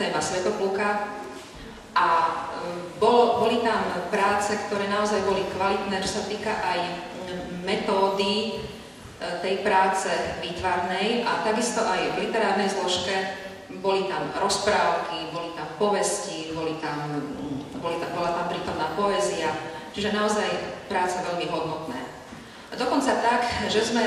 téma Svätopluka, a boli tam práce, ktoré naozaj boli kvalitné, čo sa týka aj metódy tej práce výtvarnej, a takisto aj v literárnej zložke boli tam rozprávky, boli tam povesti, bola tam prítomná poézia, čiže naozaj práce veľmi hodnotné. Dokonca tak, že sme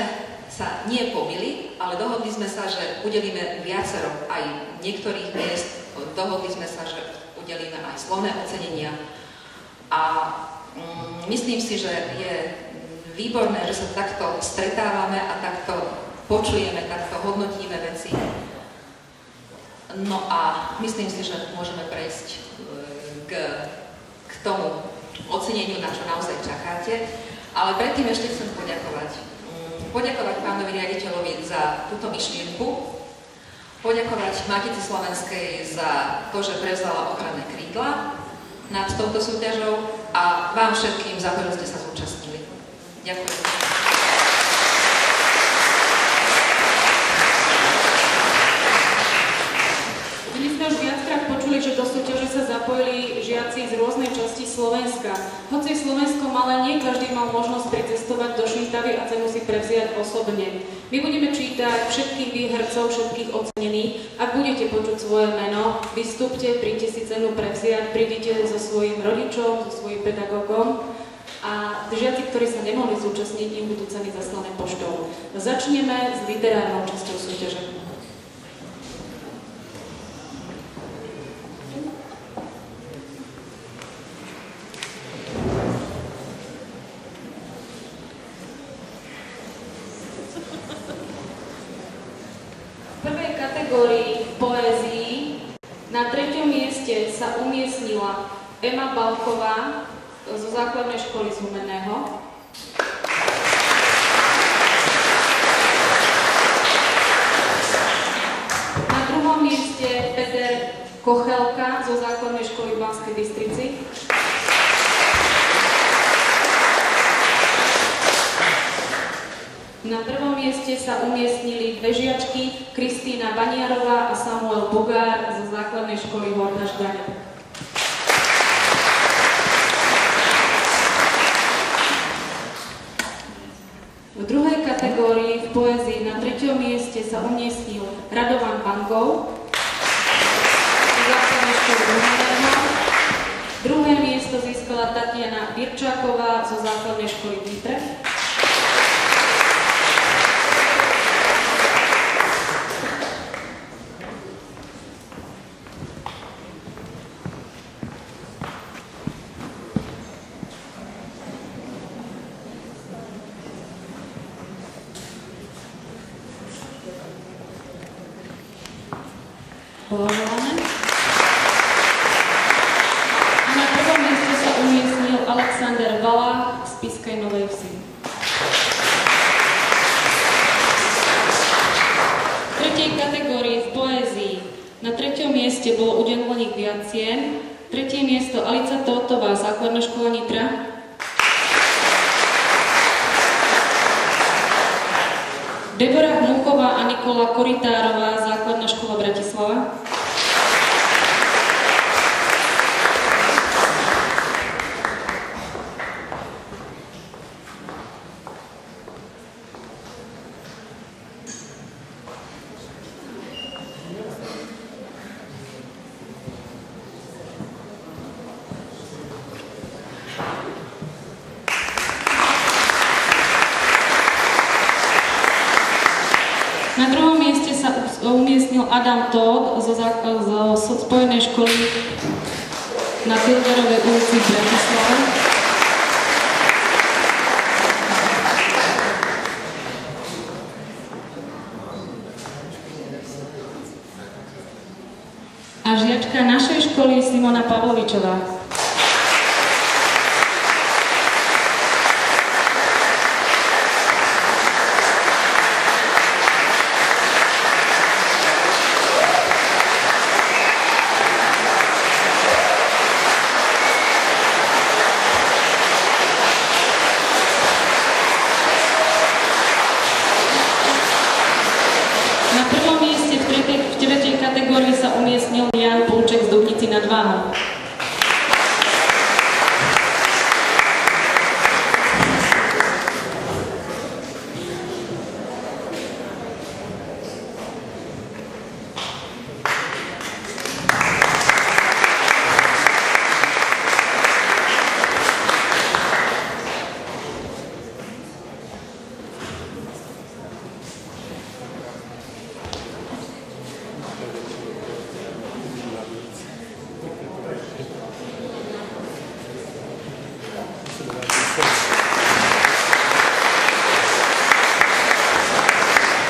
sa nie pobili, ale dohodli sme sa, že udelíme viacero aj niektorých miest, dohodli sme sa, že udelíme aj slovné ocenenia, a myslím si, že je výborné, že sa takto stretávame a takto počujeme, takto hodnotíme veci. No a myslím si, že môžeme prejsť k tomu oceneniu, na čo naozaj čakáte. Ale predtým ešte chcem poďakovať pánovi riaditeľovi za túto myšlienku, poďakovať Matici Slovenskej za to, že prevzala ochranné krídla nad touto súťažou, a vám všetkým za to, že ste sa zúčastnili. Ďakujem. My sme už viackrát počuli, že do súťaže sa zapojili žiaci z rôznej časti Slovenska. Hoci Slovensko malé, nie každý mal možnosť pricestovať do Švýtavy a cenu si prevziať osobne. My budeme čítať všetkých výhercov, všetkých ocenených. Ak budete počuť svoje meno, vystúpte, príďte si cenu prevziať, prídite so svojím rodičom, so svojím pedagógom. A žiaci, ktorí sa nemohli zúčastniť, im budú ceny zaslané poštou. Začneme s literárnou časťou súťaže. V prvej kategórii poézii na 3. mieste sa umiestnila Ema Balková zo základnej školy z Humenného. Na 2. mieste Peter Kochelka zo základnej školy v Banskej Bystrici. Na 1. mieste sa umiestnili dve žiačky, Kristýna Baniarová a Samuel Bogár zo základnej školy Horná Žďane. V druhej kategórii v poézii na 3. mieste sa umiestnil Radovan Pangov zo základnej školy Humenného. Druhé miesto získala Tatiana Birčáková zo základnej školy v Nitre. Blahoželáme. A na 1. mieste sa umiestnil Alexander Valách z Spišskej Novej Vsi. V 3. kategórii v poézii na 3. mieste bolo udelených viac cien. 3. miesto Alica Tótová, základná škola Nitra. Debora Hmuchová a Nikola Koritárová, Základná škola Bratislava. Na druhom mieste sa umiestnil Adam Todd zo Spojenej školy na Tilgerovej ulici v Bratislave. A žiačka našej školy Simona Pavlovičová. Sa umiestnil Jan Pulček z Dubnici nad Váhom.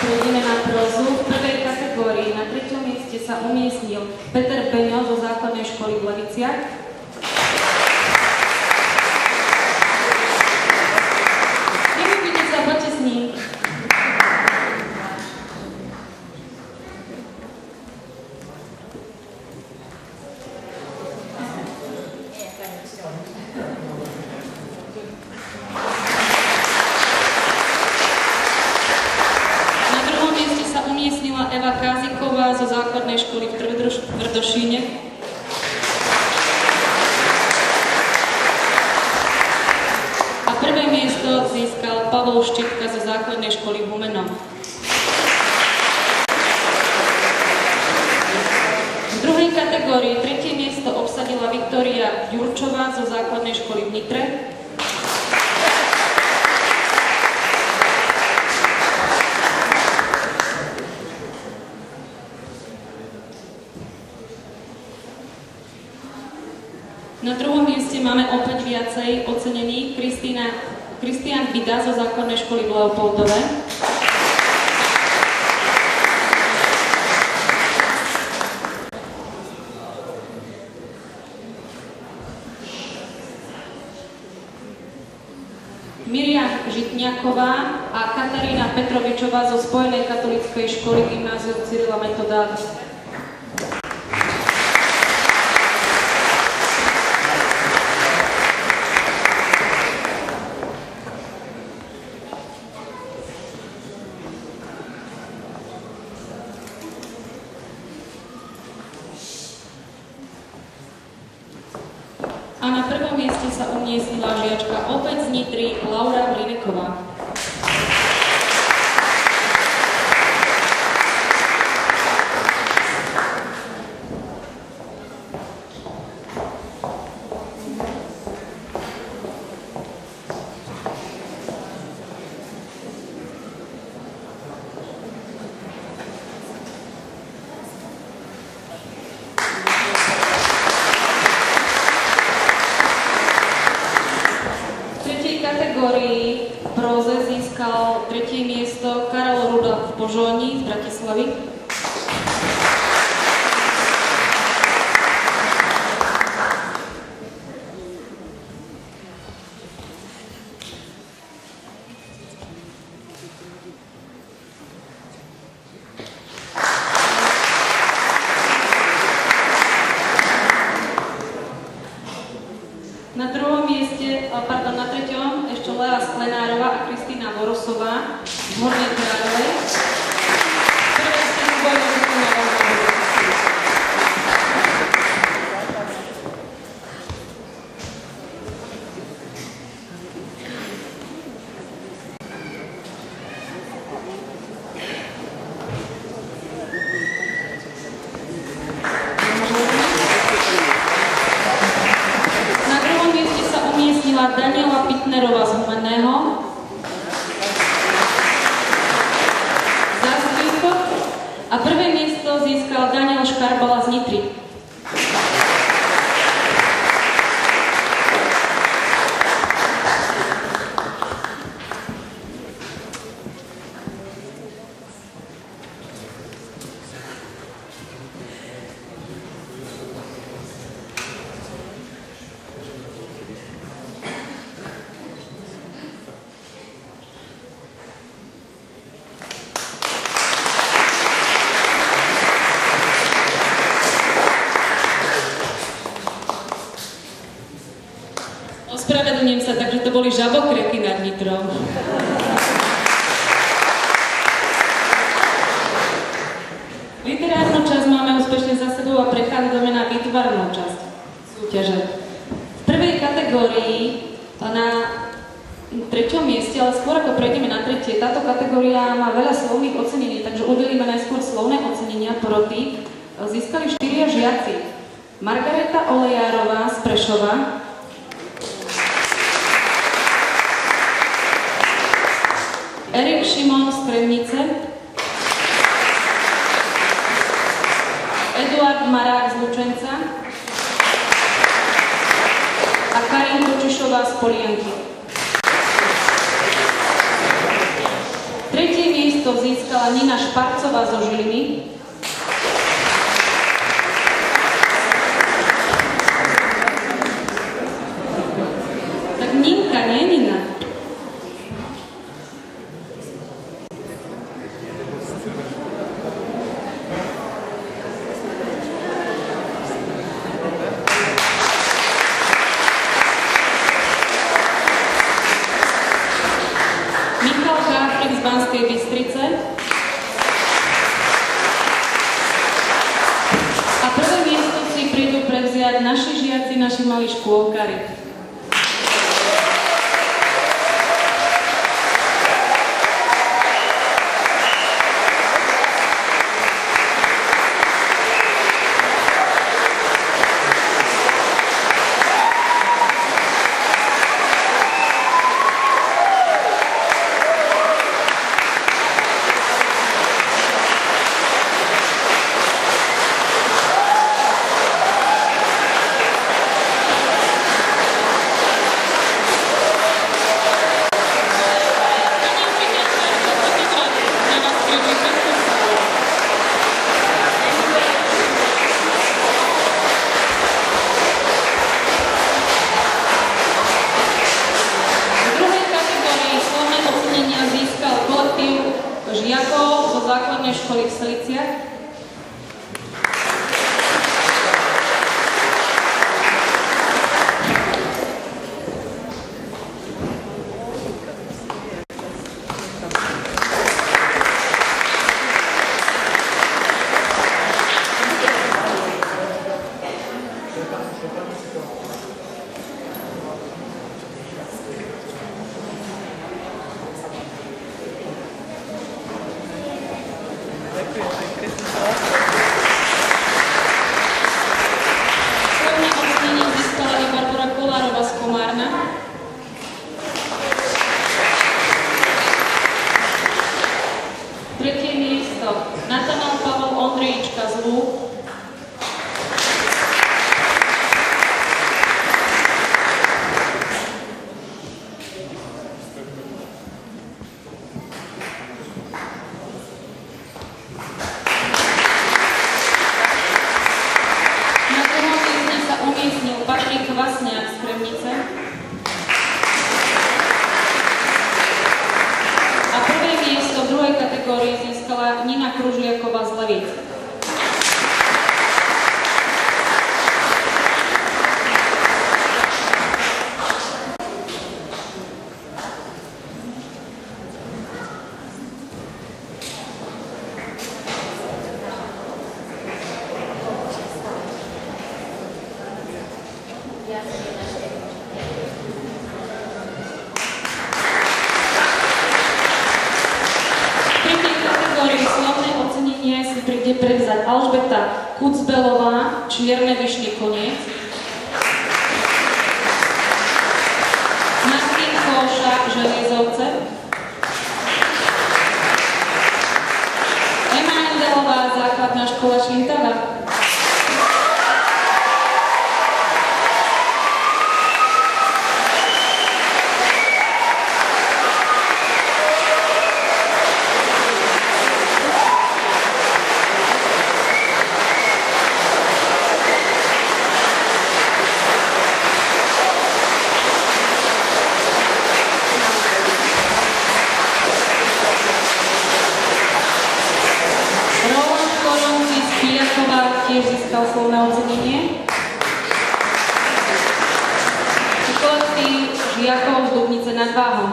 Prejdeme na prózu. V prvej kategórii na 3. mieste sa umiestnil Peter Beňo zo Základnej školy v Leviciach. Nevybíte sa, poďte s ním. Umiestnila Eva Káziková zo Základnej školy v Tvrdošíne. A prvé miesto získal Pavol Štiepka zo Základnej školy v Humennom. V druhej kategórii 3. miesto obsadila Viktória Ďurčová zo Základnej školy v Nitre. Na druhom mieste máme opäť viacej ocenených. Kristián Bida zo Základnej školy v Leopoldove. Miriam Žitňáková a Katarína Petrovičová zo Spojenej katolíckej školy Gymnázium Cyrila Metoda. A na prvom mieste sa umiestnila žiačka opäť z Nitry Laura Mlineková. Kategórii próze získal 3. miesto Karol Ruda v Požoni z Bratislavy. Na druhom mieste, na 3. ešte Lea Sklenárová a Kristína Vorosová z Hornej Kráľovej. získala Daniela Pitnerová z Humenného. A prvé miesto získal Daniel Škarbala z Nitry. Ospravedlňujem sa, takže to boli žabokreky nad Nitrou. Literárnu časť máme úspešne za sebou a prechádzame na výtvarnú časť súťaže. V prvej kategórii na 3. mieste, ale skôr ako prejdeme na 3. táto kategória má veľa slovných ocenení, takže udelíme najskôr slovné ocenenia poroty. Získali 4 žiaci. Margareta Olejárová z Prešova, Erik Šimon z Kremnice, Eduard Marák z Lučenca a Karin Kočišová z Polianky. 3. miesto získala Nina Šparcová zo Žiliny, tak Ninka, nie Nina. Bystrice. A prvé miesto si prídu prevziať naši žiaci, naši malí škôlkari. Žiakov zo základnej školy v Seliciach. Slovné ocenenie získala i Barbara Kolárová z Komárna. Tretie miesto Natanel Pavel Ondřejička z Lúb. Patrik Kvasňák z Kremnice. A prvé miesto v druhej kategórii získala Nina Kružliaková z Levíc. Príde prevzať Alžbeta Kucbelová, Čierne vyšný koniec. Brezovce. Emanuelová základná škola Šintava. Tiež získal slovné ocenenie. Kolektív žiakov z Dubnice nad Váhom.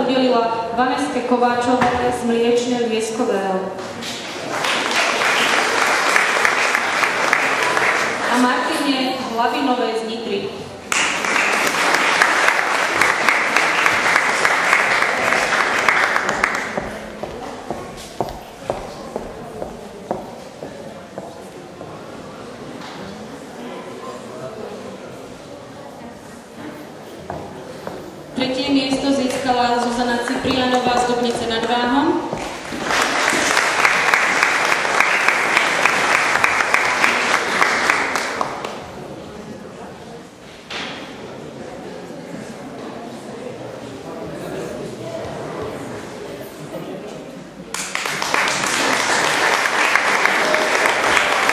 Udelila Vaneske Kováčovej z Mliečne Lieskového a Martine Hlavinovej z Nitry. Tretie miesto získala Zuzana Ciprianová z Dubnice nad Váhom.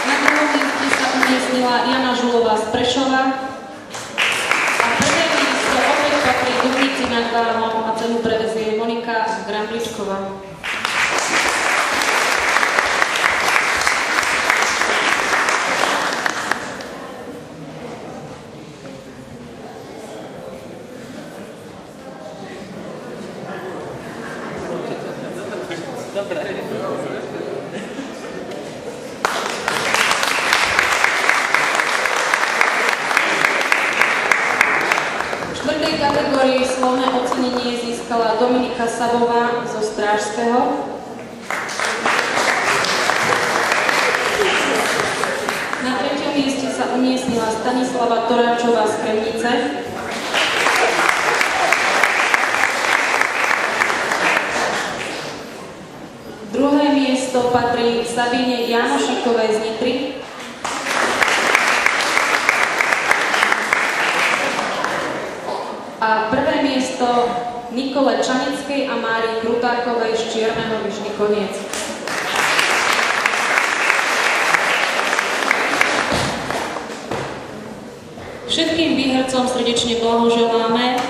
Na druhom mieste sa umiestnila Jana Žulová z Prešova. Dubnici nad Váhom a cenu prevezie Monika Grambličková. V kategórii slovné ocenenie získala Dominika Savová zo Strážského. Na treťom mieste sa umiestnila Stanislava Toráčová z Kremnice. Druhé miesto patrí Sabine Janošikovej z Nitry. A prvé miesto Nikole Čanickej a Márii Krutákovej z Čierneho Vyšný Koniec. Všetkým výhercom srdečne blahoželáme.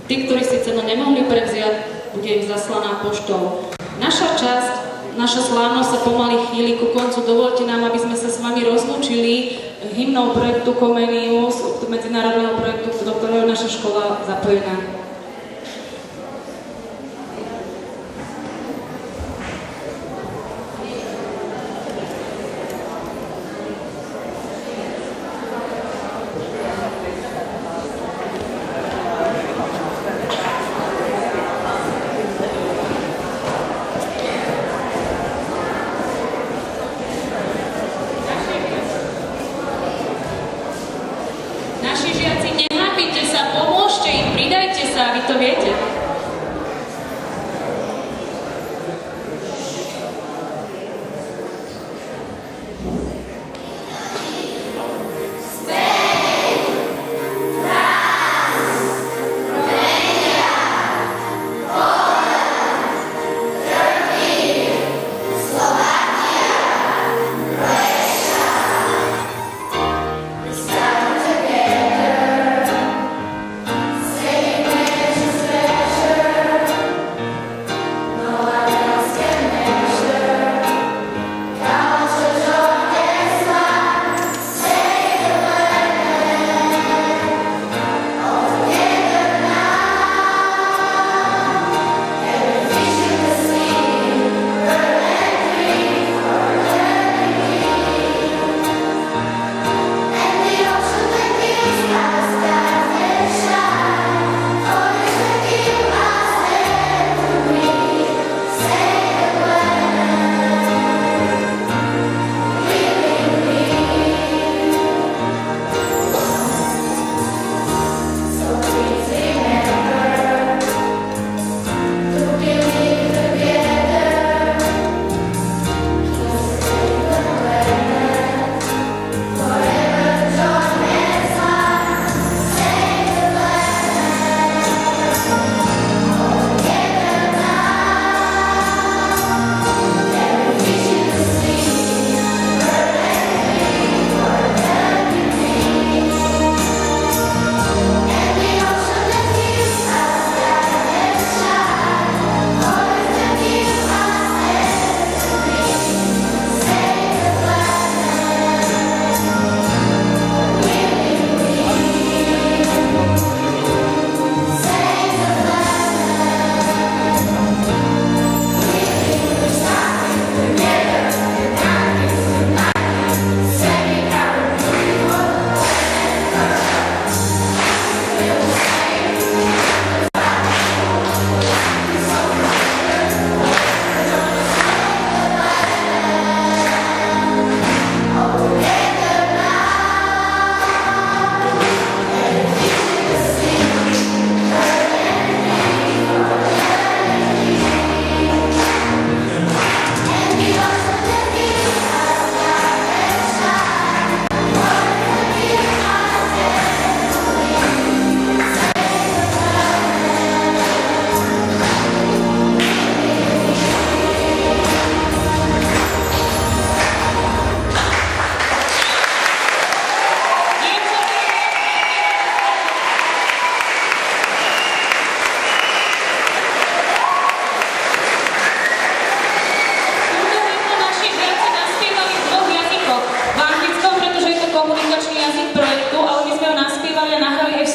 Tí, ktorí si cenu nemohli prevziať, bude im zaslaná poštou. Naša slávnosť sa pomaly chýli ku koncu. Dovolte nám, aby sme sa s vami rozlúčili hymnou projektu Comenius, medzinárodného projektu, do ktorého naša škola zapojená. Vy to viete. Special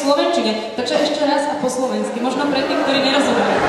slovenčine. Takže ešte raz a po slovensky. Možno pre tých, ktorí nerozumejú.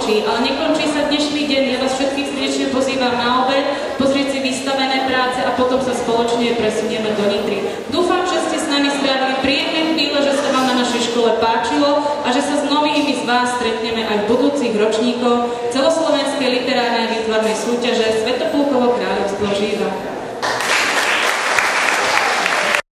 Ale nekončí sa dnešný deň, ja vás všetkých srdečne pozývam na obed, pozrieť si vystavené práce a potom sa spoločne presunieme do Nitry. Dúfam, že ste s nami strávili príjemné chvíle, že sa vám na našej škole páčilo a že sa s novými z vás stretneme aj v budúcich ročníkoch celoslovenskej literárnej výtvarnej súťaže Svätoplukovo kráľovstvo Živa.